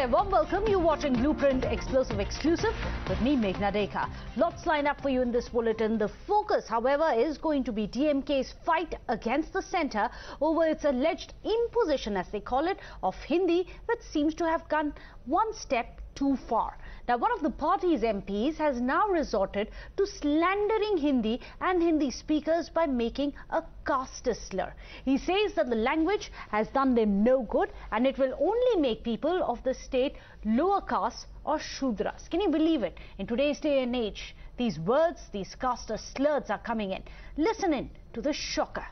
there, warm welcome. You're watching Blueprint Explosive Exclusive with me, Meghna Dekha. Lots lined up for you in this bulletin. The focus, however, is going to be DMK's fight against the centre over its alleged imposition, as they call it, of Hindi, which seems to have gone one step too far. Now, one of the party's MPs has now resorted to slandering Hindi and Hindi speakers by making a casteist slur. He says that the language has done them no good and it will only make people of the state lower caste or shudras. Can you believe it? In today's day and age, these words, these casteist slurs are coming in. Listen in to the shocker.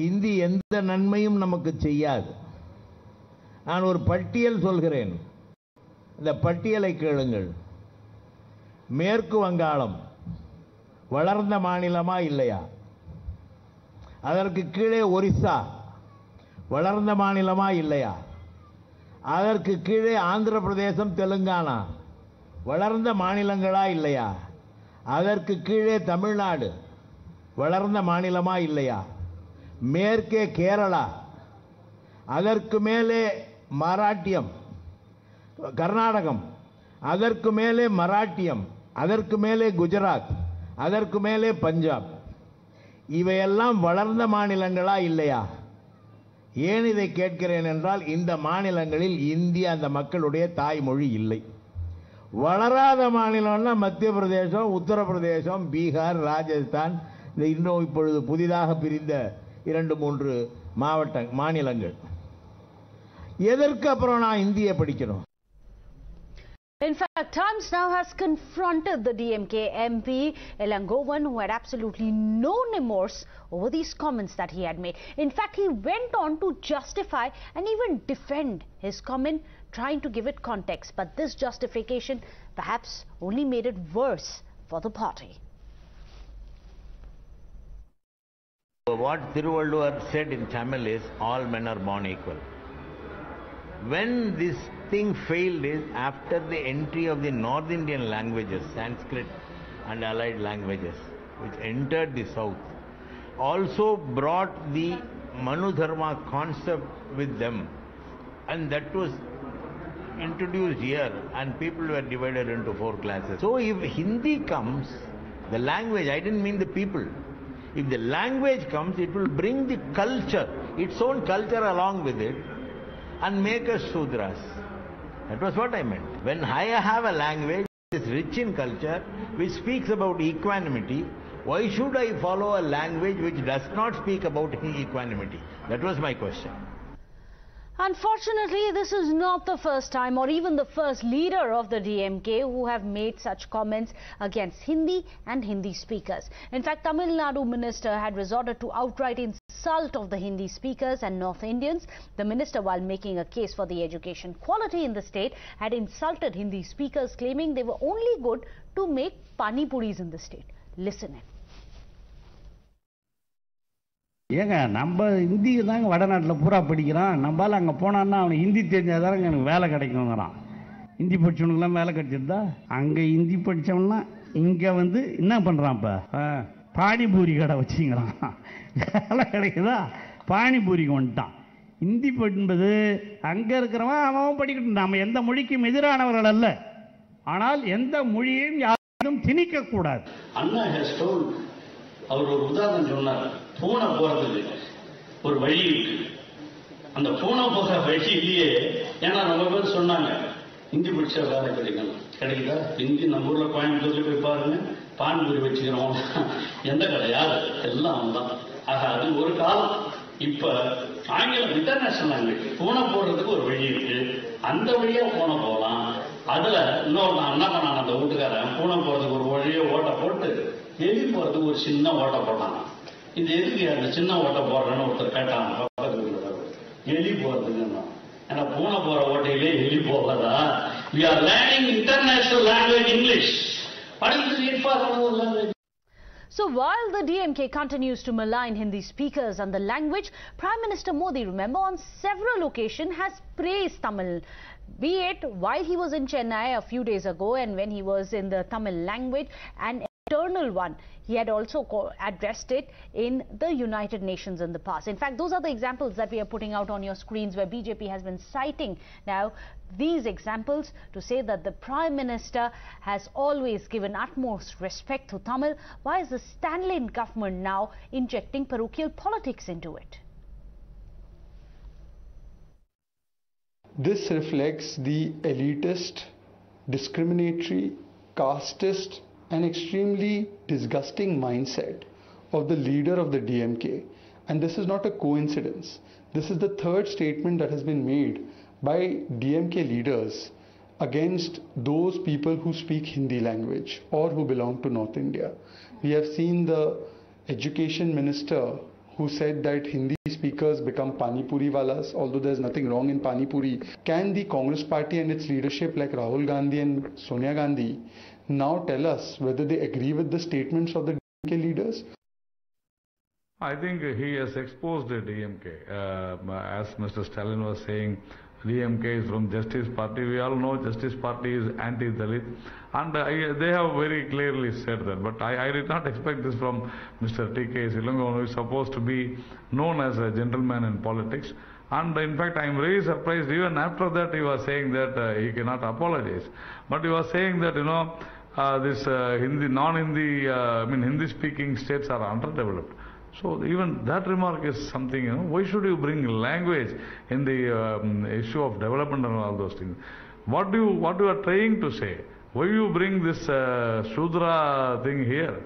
Hindi எந்த நன்மையும் நமக்கு செய்யாது. நான் ஒரு பட்டியல் சொல்கிறேன். இந்த பட்டியலை கேளுங்கள். மேற்கு வங்காளம் வளர்ந்த மாநிலமா இல்லையா? அதற்கு கீழே ஒரிசா வளர்ந்த மாநிலமா இல்லையா? அதற்கு கீழே ஆந்திர பிரதேசம் தெலுங்கானா வளர்ந்த மாநிலங்களா இல்லையா? அதற்கு கீழே தமிழ்நாடு வளர்ந்த மாநிலமா இல்லையா? மேற்கே கேரளா, அதற்கு மேலே மராட்டியம், கர்நாடகம், அதற்கு மேலே மராட்டியம், அதற்கு மேலே குஜராத், அதற்கு மேலே பஞ்சாப். இவையெல்லாம் வளர்ந்த மாநிலங்களா இல்லையா? ஏன் இதை கேட்கிறேன் என்றால், இந்த மாநிலங்களில் இந்தி அந்த மக்களுடைய தாய்மொழி இல்லை. வளராத மாநிலம்னா மத்திய பிரதேசம், உத்தரப்பிரதேசம், பீகார், ராஜஸ்தான், இன்னும் இப்பொழுது புதிதாக பிரிந்த 2-3 மாநிலங்கள். எதற்கு அப்புறம் நான் இந்தியை படிக்கணும்? In fact, Times now has confronted the DMK MP Elangovan, who had absolutely no remorse over these comments that he had made. In fact, he went on to justify and even defend his comment, trying to give it context. But this justification perhaps only made it worse for the party. What Thiruvalluvar said in Tamil is, all men are born equal. When this thing failed is after the entry of the North Indian languages, Sanskrit and allied languages, which entered the south, also brought the Manu Dharma concept with them, and that was introduced here, and people were divided into 4 classes. So if Hindi comes, the language, I didn't mean the people. If the language comes, it will bring the culture, its own culture along with it, and make us Shudras. That was what I meant. When I have a language which is rich in culture, which speaks about equanimity, why should I follow a language which does not speak about equanimity? That was my question. Unfortunately, this is not the first time or even the first leader of the DMK who have made such comments against Hindi and Hindi speakers. In fact, Tamil Nadu minister had resorted to outright insult of the Hindi speakers and North Indians. The minister, while making a case for the education quality in the state, had insulted Hindi speakers, claiming they were only good to make pani puris in the state. Listen in. ஏங்க நம்ம ஹிந்தி தாங்க வடநாட்டில் பூரா படிக்கிறான். நம்மளால அங்கே போனான்னா அவனுக்கு ஹிந்தி தெரிஞ்சாதாங்க எனக்கு வேலை கிடைக்குங்கிறான். ஹிந்தி படித்தவனுக்குலாம் வேலை கிடைச்சிருந்தா, அங்கே ஹிந்தி படித்தவனா இங்கே வந்து என்ன பண்ணுறான்? இப்போ பானிபூரி கடை வச்சுங்கிறான். வேலை கிடைக்குதா? பானிபூரிக்கு வந்துட்டான். ஹிந்தி என்பது அங்கே இருக்கிறவன் அவன் படிக்கட்டும். நம்ம எந்த மொழிக்கும் எதிரானவர்கள் அல்ல, ஆனால் எந்த மொழியையும் யாரும் திணிக்கக்கூடாது. அண்ணா ஹஸ் டோல்ட், அவர் ஒரு உதாரணம் சொன்னார். பூனை போறதுக்கு ஒரு வழி இருக்கு. அந்த பூனை போகிற வழியிலேயே, ஏன்னா ரொம்ப பேர் சொன்னாங்க ஹிந்தி படிச்சா வேலை கிடைக்கணும். கிடைக்குதா? ஹிந்தி நம்ம ஊர்ல கோயம்புத்தூர்ல போய் பாருங்க, பான்பூரி வச்சுக்கிறோம். எந்த கிடையாது, எல்லாம் தான். ஆக அது ஒரு காலம். இப்ப ஆங்கிலம் இன்டர்நேஷனல் லாங்குவேஜ், பூனை போடுறதுக்கு ஒரு வழி இருக்கு. அந்த வழியா பூனை போகலாம். அதுல இன்னொரு நான் என்ன பண்ணான், அந்த வீட்டுக்காரன் பூனை போறதுக்கு ஒரு வழியை ஓட்ட போட்டு எலி போறதுக்கு ஒரு சின்ன ஓட்ட போட்டான். இது எதுக்கு அந்த சின்ன ஓட்ட போடுறேன்னு ஒருத்தர் கேட்டாங்க. எலி போறதுக்கு, ஏன்னா பூனை போற ஓட்டையிலே எலி போகாதா? We are learning international language English. What is the need for another language? So while the DMK continues to malign Hindi speakers and the language, Prime Minister Modi, remember, on several occasions has praised Tamil, be it while he was in Chennai a few days ago and when he was in the Tamil language, and eternal one. He had also addressed it in the United Nations in the past. In fact, those are the examples that we are putting out on your screens, where BJP has been citing now these examples to say that the Prime Minister has always given utmost respect to Tamil. Why is the Stanley government now injecting parochial politics into it? This reflects the elitist, discriminatory, casteist and extremely disgusting mindset of the leader of the DMK. And this is not a coincidence. This is the third statement that has been made by DMK leaders against those people who speak Hindi language or who belong to North India. We have seen the education minister who said that Hindi speakers become Pani Puri walas, although there's nothing wrong in Pani Puri. Can the Congress party and its leadership like Rahul Gandhi and Sonia Gandhi now tell us whether they agree with the statements of the DMK leaders? I think he has exposed the DMK. As Mr. Stalin was saying, DMK is from Justice Party. We all know Justice Party is anti-Dalit, and they have very clearly said that. But I did not expect this from Mr. TKS Elangovan, who is supposed to be known as a gentleman in politics. And in fact, I am very surprised. Even after that, he was saying that he cannot apologize. But he was saying that, you know, this Hindi, non-Hindi, Hindi-speaking states are underdeveloped. So even that remark is something, you know, why should you bring language in the issue of development and all those things? What you are trying to say? Why you bring this shudra thing here?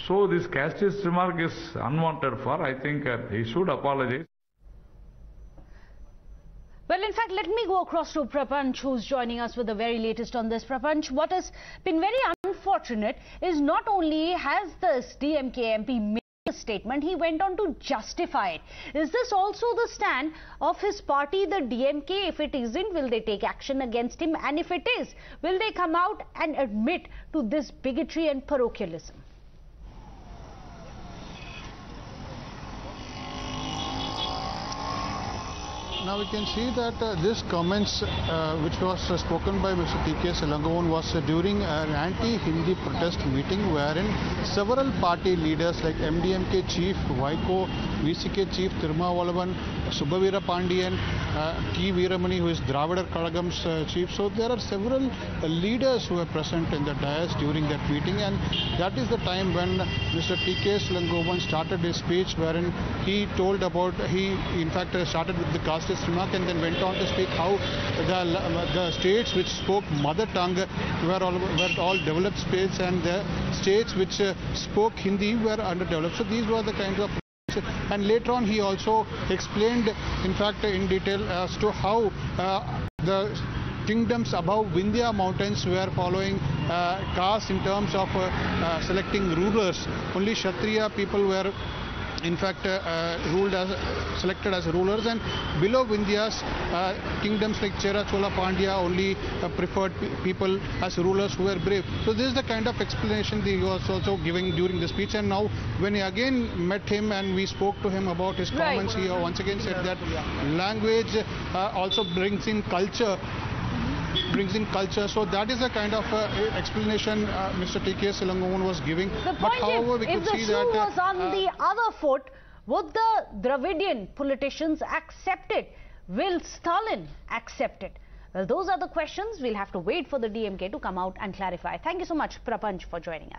So this casteist remark is unwanted for. I think he should apologize. Well, in fact, let me go across to Prapanch, who's joining us with the very latest on this. Prapanch, what has been very unfortunate is not only has this DMK MP made a statement, he went on to justify it. Is this also the stand of his party, the DMK? If it isn't, will they take action against him? And if it is, will they come out and admit to this bigotry and parochialism? Now we can see that this comments which was spoken by Mr. TKS Elangovan was during an anti-Hindi protest meeting wherein several party leaders like MDMK chief Vaiko, VCK chief Tirumavalavan, Subhavira Pandian, T. Veeramani, who is Dravidar Kalagam's chief. So there are several leaders who were present in the dais during that meeting, and that is the time when Mr. TKS Elangovan started his speech wherein he told about, he in fact started with the casteist remark and then went on to speak how the states which spoke mother tongue were all developed states, and the states which spoke Hindi were underdeveloped. So these were the kinds of. And later on he also explained in fact in detail as to how the kingdoms above Vindhya mountains were following caste in terms of selecting rulers. Only Kshatriya people were in fact selected as rulers, and below Vindhyas kingdoms like Chera, Chola, Pandya only preferred people as rulers who were brave. So this is the kind of explanation that he was also giving during the speech. And now when he again met him and we spoke to him about his comments, he once again said that language also brings in culture. So that is the kind of explanation Mr. TKS Elangovan was giving. The point is, if the shoe was on the other foot, would the Dravidian politicians accept it? Will Stalin accept it? Well, those are the questions. We'll have to wait for the DMK to come out and clarify. Thank you so much, Prapanch, for joining us.